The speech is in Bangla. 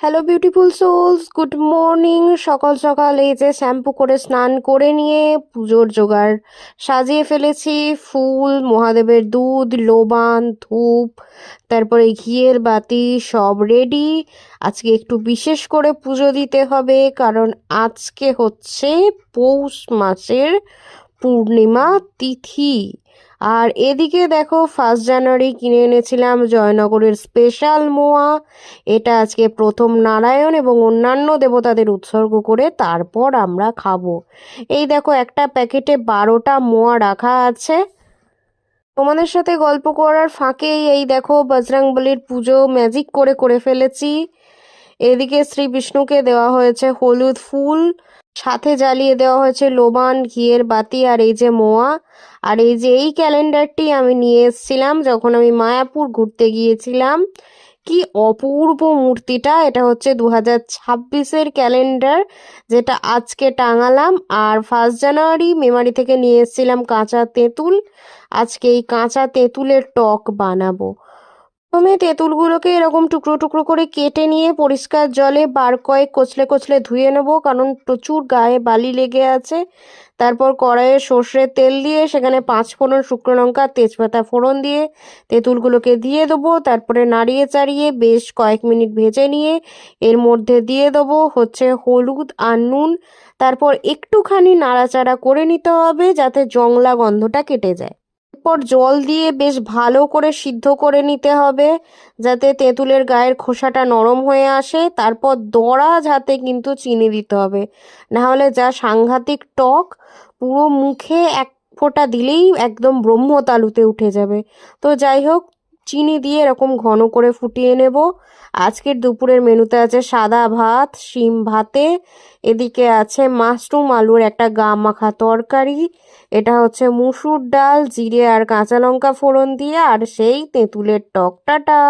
Hello beautiful souls, good morning. সকাল সকাল এই যে শ্যাম্পু করে স্নান করে নিয়ে পুজোর জোগাড় সাজিয়ে ফেলেছি। ফুল, মহাদেবের দুধ, লোবান, ধূপ, তারপরে ঘিয়ের বাতি সব রেডি। আজকে একটু বিশেষ করে পুজো দিতে হবে, কারণ আজকে হচ্ছে পৌষ মাসের পূর্ণিমা তিথি। আর এদিকে দেখো, 1 জানুয়ারি কিনে এনেছিলাম জয়নগরের স্পেশাল মোয়া। এটা আজকে প্রথম নারায়ণ এবং অন্যান্য দেবতাদের উৎসর্গ করে তারপর আমরা খাবো। এই দেখো, একটা প্যাকেটে 12টা মোয়া রাখা আছে। তোমাদের সাথে গল্প করার ফাঁকেই এই দেখো, বজরংবলির পুজো ম্যাজিক করে করে ফেলেছি। এদিকে শ্রী বিষ্ণুকে দেওয়া হয়েছে হলুদ ফুল, সাথে জ্বালিয়ে দেওয়া হয়েছে লোবান, ঘিয়ের বাতি আর এই যে মোয়া। আর এই যে এই ক্যালেন্ডারটি আমি নিয়ে এসেছিলাম যখন আমি মায়াপুর ঘুরতে গিয়েছিলাম। কি অপূর্ব মূর্তিটা! এটা হচ্ছে 2026-এর ক্যালেন্ডার, যেটা আজকে টাঙালাম। আর 1 জানুয়ারি মেমারি থেকে নিয়ে এসেছিলাম কাঁচা তেঁতুল। আজকে এই কাঁচা তেঁতুলের টক বানাবো। প্রথমে তেঁতুলগুলোকে এরকম টুকরো টুকরো করে কেটে নিয়ে পরিষ্কার জলে বার কয়েক কচলে কচলে ধুয়ে নেবো, কারণ প্রচুর গায়ে বালি লেগে আছে। তারপর কড়াইয়ে সর্ষের তেল দিয়ে সেখানে 5 ফোড়ন, শুকনো লঙ্কা, তেজপাতা ফোড়ন দিয়ে তেঁতুলগুলোকে দিয়ে দেবো। তারপরে নাড়িয়ে চাড়িয়ে বেশ কয়েক মিনিট ভেজে নিয়ে এর মধ্যে দিয়ে দেবো হচ্ছে হলুদ আর নুন। তারপর একটুখানি নাড়াচাড়া করে নিতে হবে যাতে জংলা গন্ধটা কেটে যায়। এরপর জল দিয়ে বেশ ভালো করে সিদ্ধ করে নিতে হবে, যাতে তেঁতুলের গায়ের খোসাটা নরম হয়ে আসে। তারপর দরাজ হাতে কিন্তু চিনি দিতে হবে, না হলে যা সাংঘাতিক টক, পুরো মুখে এক ফোঁটা দিলেই একদম ব্রহ্মতালুতে উঠে যাবে। তো যাই হোক, চিনি দিয়ে এরকম ঘন করে ফুটিয়ে নেব। আজকের দুপুরের মেনুতে আছে সাদা ভাত, শিম ভাতে, এদিকে আছে মাশরুম আলুর একটা গা মাখা তরকারি, এটা হচ্ছে মুসুর ডাল, জিরে আর কাঁচা লঙ্কা ফোড়ন দিয়ে, আর সেই তেঁতুলের টক। টাটা।